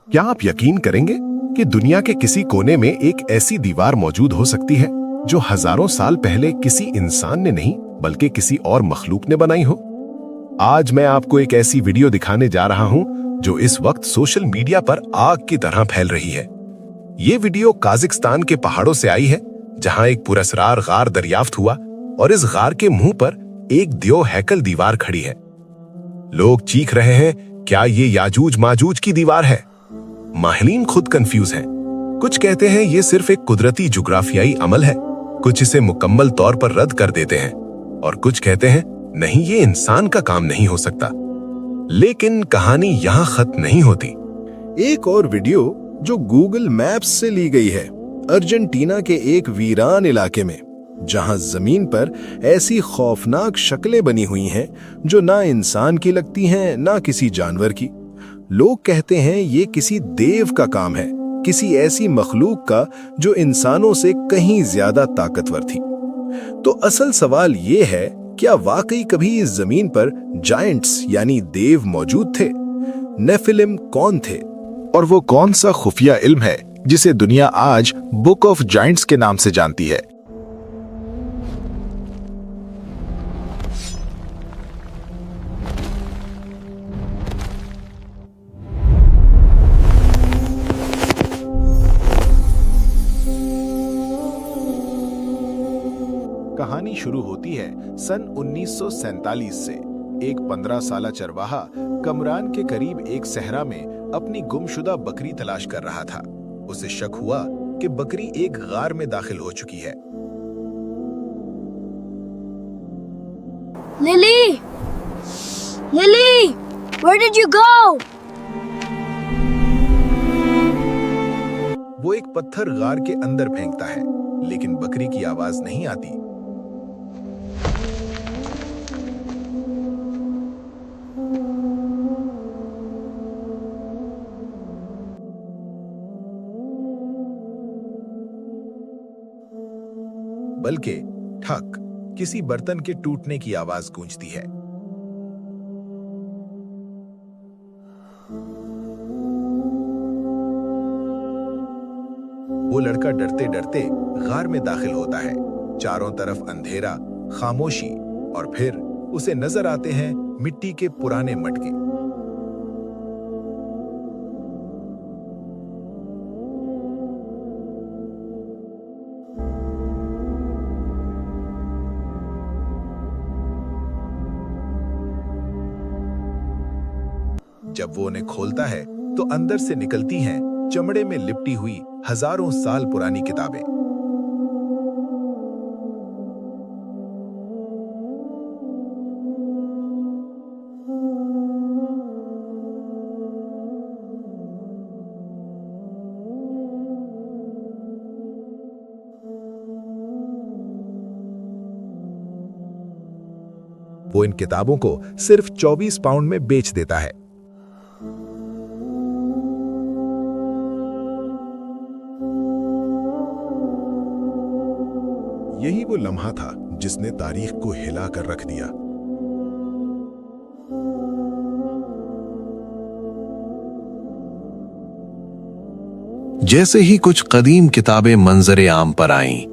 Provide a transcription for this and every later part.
क्या आप यकीन करेंगे कि दुनिया के किसी कोने में एक ऐसी दीवार मौजूद हो सकती है जो हजारों साल पहले किसी इंसान ने नहीं बल्कि किसी और मखलूक ने बनाई हो? आज मैं आपको एक ऐसी वीडियो दिखाने जा रहा हूं जो इस वक्त सोशल मीडिया पर आग की तरह फैल रही है। ये वीडियो काज़ाकिस्तान के पहाड़ों से आई है, जहां एक पुरस्कार गार दरियाफ्त हुआ और इस गार के मुंह पर एक द्यो हैकल दीवार खड़ी है। लोग चीख रहे हैं, क्या ये याजूज माजूज की दीवार है? माहिरीन खुद कंफ्यूज हैं। कुछ कहते हैं ये सिर्फ एक कुदरती जुग्राफियाई अमल है, कुछ इसे मुकम्मल तौर पर रद्द कर देते हैं और कुछ कहते हैं नहीं, ये इंसान का काम नहीं हो सकता। लेकिन कहानी यहां खत्म नहीं होती। एक और वीडियो जो गूगल मैप्स से ली गई है, अर्जेंटीना के एक वीरान इलाके में, जहां जमीन पर ऐसी खौफनाक शक्लें बनी हुई हैं जो ना इंसान की लगती हैं ना किसी जानवर की। लोग कहते हैं ये किसी देव का काम है, किसी ऐसी मखलूक का जो इंसानों से कहीं ज्यादा ताकतवर थी। तो असल सवाल ये है, क्या वाकई कभी इस जमीन पर जायंट्स यानी देव मौजूद थे? नेफिलिम कौन थे और वो कौन सा खुफिया इल्म है जिसे दुनिया आज बुक ऑफ जायंट्स के नाम से जानती है? कहानी शुरू होती है सन 1947 से। एक 15 साला चरवाहा कमरान के करीब एक सहरा में अपनी गुमशुदा बकरी तलाश कर रहा था। उसे शक हुआ कि बकरी एक गार में दाखिल हो चुकी है। Lily, lily, where did you go? वो एक पत्थर गार के अंदर फेंकता है, लेकिन बकरी की आवाज नहीं आती। बल्कि ठक किसी बर्तन के टूटने की आवाज गूंजती है। वो लड़का डरते डरते गार में दाखिल होता है। चारों तरफ अंधेरा, खामोशी और फिर उसे नजर आते हैं मिट्टी के पुराने मटके। जब वो उन्हें खोलता है तो अंदर से निकलती हैं चमड़े में लिपटी हुई हजारों साल पुरानी किताबें। वो इन किताबों को सिर्फ 24 पाउंड में बेच देता है। यही वो लम्हा था जिसने तारीख को हिला कर रख दिया। जैसे ही कुछ कदीम किताबें मंजरे आम पर आईं,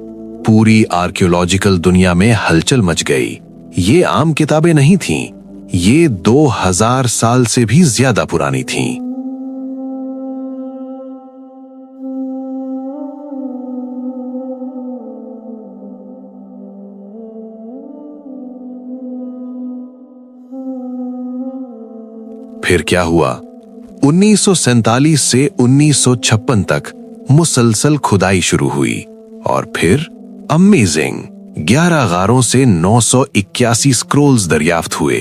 पूरी आर्कियोलॉजिकल दुनिया में हलचल मच गई। ये आम किताबें नहीं थीं, ये 2000 साल से भी ज्यादा पुरानी थीं। फिर क्या हुआ? 1947 से 1956 तक मुसलसल खुदाई शुरू हुई और फिर अमेजिंग 11 गारों से 981 स्क्रोल्स दरियाफ्त हुए।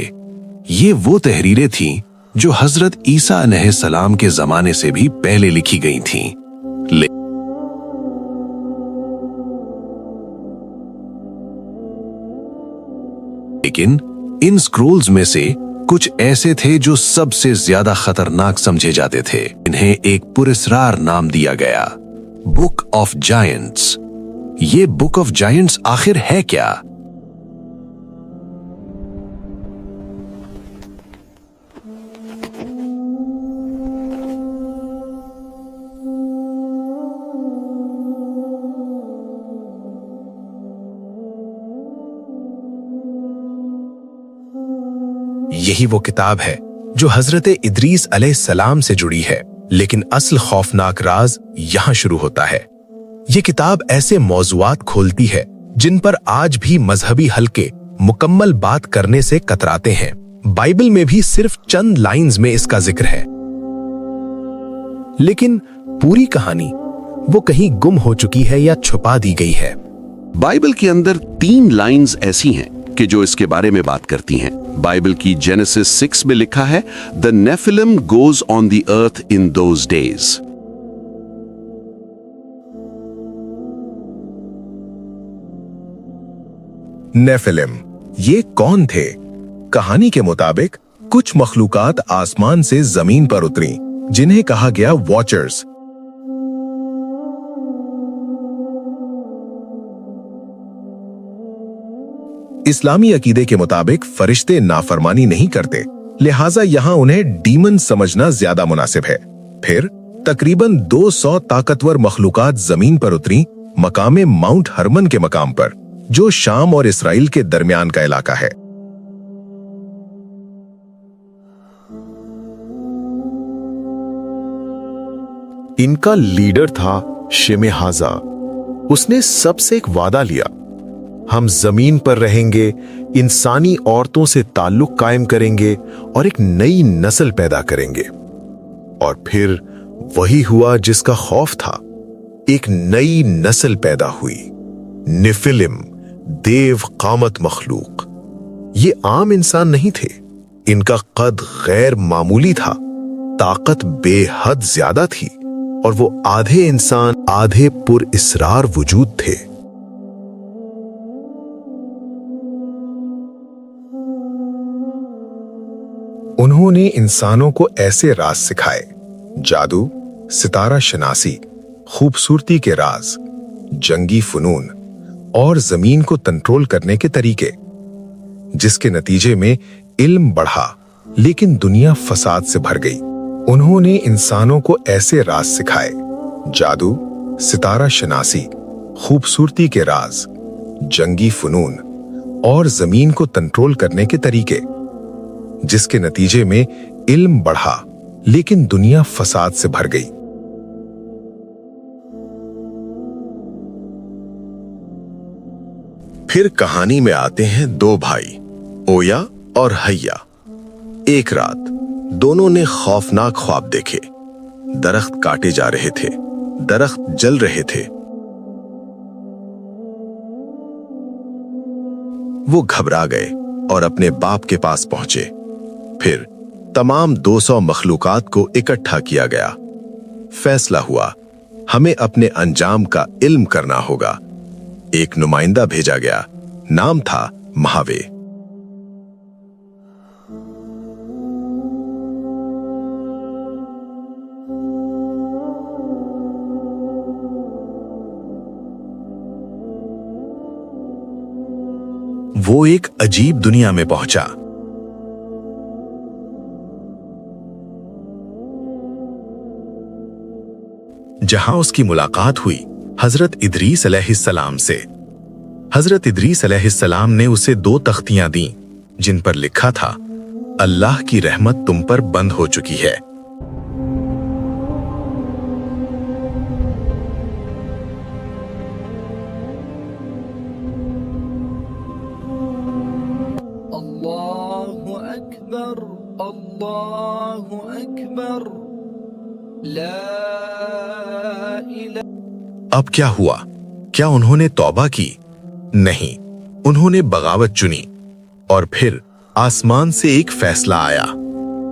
ये वो तहरीरें थीं जो हजरत ईसा अलैहिस्सलाम के जमाने से भी पहले लिखी गई थीं। लेकिन इन स्क्रोल्स में से कुछ ऐसे थे जो सबसे ज्यादा खतरनाक समझे जाते थे। इन्हें एक पुरस्कार नाम दिया गया, बुक ऑफ जायंट्स। ये बुक ऑफ जायंट्स आखिर है क्या? یہی وہ کتاب ہے جو حضرت ادریس علیہ السلام سے جڑی ہے، لیکن اصل خوفناک راز یہاں شروع ہوتا ہے۔ یہ کتاب ایسے موضوعات کھولتی ہے جن پر آج بھی مذہبی حلقے مکمل بات کرنے سے کتراتے ہیں۔ بائبل میں بھی صرف چند لائنز میں اس کا ذکر ہے، لیکن پوری کہانی وہ کہیں گم ہو چکی ہے یا چھپا دی گئی ہے۔ بائبل کے اندر 3 لائنز ایسی ہیں کہ جو اس کے بارے میں بات کرتی ہیں۔ بائبل کی جینیسس 6 میں لکھا ہے "The Nephilim goes on the earth in those days"۔ نیفلم یہ کون تھے؟ کہانی کے مطابق کچھ مخلوقات آسمان سے زمین پر اتریں جنہیں کہا گیا واچرز۔ اسلامی عقیدے کے مطابق فرشتے نافرمانی نہیں کرتے، لہٰذا یہاں انہیں ڈیمن سمجھنا زیادہ مناسب ہے۔ پھر تقریباً 200 طاقتور مخلوقات زمین پر اتریں مقام ماؤنٹ ہرمن کے مقام پر، جو شام اور اسرائیل کے درمیان کا علاقہ ہے۔ ان کا لیڈر تھا شمہازا۔ اس نے سب سے ایک وعدہ لیا، ہم زمین پر رہیں گے، انسانی عورتوں سے تعلق قائم کریں گے اور ایک نئی نسل پیدا کریں گے۔ اور پھر وہی ہوا جس کا خوف تھا، ایک نئی نسل پیدا ہوئی، نیفلم، دیو قامت مخلوق۔ یہ عام انسان نہیں تھے، ان کا قد غیر معمولی تھا، طاقت بے حد زیادہ تھی، اور وہ آدھے انسان آدھے پر اسرار وجود تھے۔ انہوں نے انسانوں کو ایسے راز سکھائے، جادو، ستارہ شناسی، خوبصورتی کے راز، جنگی فنون اور زمین کو کنٹرول کرنے کے طریقے، جس کے نتیجے میں علم بڑھا لیکن دنیا فساد سے بھر گئی۔ انہوں نے انسانوں کو ایسے راز سکھائے، جادو، ستارہ شناسی، خوبصورتی کے راز، جنگی فنون اور زمین کو کنٹرول کرنے کے طریقے، جس کے نتیجے میں علم بڑھا لیکن دنیا فساد سے بھر گئی۔ پھر کہانی میں آتے ہیں 2 بھائی، اویا اور ہیا۔ ایک رات دونوں نے خوفناک خواب دیکھے۔ درخت کاٹے جا رہے تھے، درخت جل رہے تھے۔ وہ گھبرا گئے اور اپنے باپ کے پاس پہنچے۔ پھر تمام 200 مخلوقات کو اکٹھا کیا گیا۔ فیصلہ ہوا، ہمیں اپنے انجام کا علم کرنا ہوگا۔ ایک نمائندہ بھیجا گیا، نام تھا مہاوے۔ وہ ایک عجیب دنیا میں پہنچا۔ جہاں اس کی ملاقات ہوئی حضرت ادریس علیہ السلام سے۔ حضرت ادریس علیہ السلام نے اسے 2 تختیاں دیں جن پر لکھا تھا، اللہ کی رحمت تم پر بند ہو چکی ہے۔ اللہ اکبر، اللہ اکبر، لا الہ۔ اب کیا ہوا؟ کیا انہوں نے توبہ کی؟ نہیں، انہوں نے بغاوت چنی۔ اور پھر آسمان سے ایک فیصلہ آیا،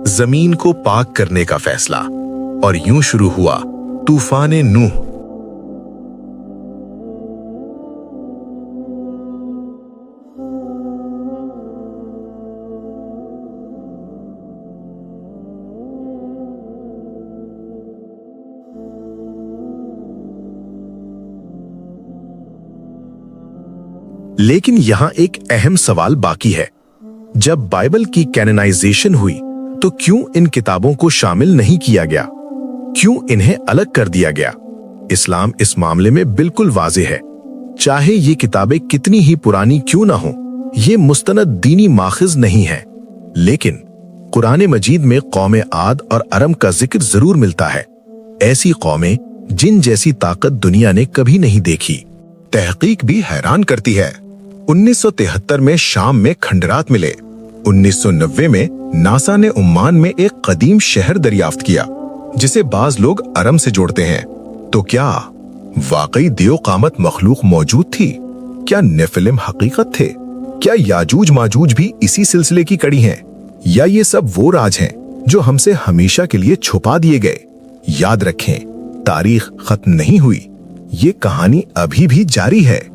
زمین کو پاک کرنے کا فیصلہ، اور یوں شروع ہوا طوفان نوح۔ لیکن یہاں ایک اہم سوال باقی ہے، جب بائبل کی کینونائزیشن ہوئی تو کیوں ان کتابوں کو شامل نہیں کیا گیا؟ کیوں انہیں الگ کر دیا گیا؟ اسلام اس معاملے میں بالکل واضح ہے، چاہے یہ کتابیں کتنی ہی پرانی کیوں نہ ہوں، یہ مستند دینی ماخذ نہیں ہے۔ लेकिन कुरान मजीद में कौम आद और अरम का जिक्र जरूर मिलता है। ऐसी कौमें जिन जैसी ताकत दुनिया ने कभी नहीं देखी। तहकीक भी हैरान करती है। 1973 में शाम में खंडरात मिले। 1990 में नासा ने उम्मान में एक कदीम शहर दरियाफ्त किया जिसे बाज लोग अरम से जोड़ते हैं। तो क्या वाकई देओ कामत मखलूक मौजूद थी? क्या नेफिलिम हकीकत थे? क्या याजूज माजूज भी इसी सिलसिले की कड़ी हैं? या ये सब वो राज हैं जो हमसे हमेशा के लिए छुपा दिए गए? याद रखें, तारीख खत्म नहीं हुई, ये कहानी अभी भी जारी है।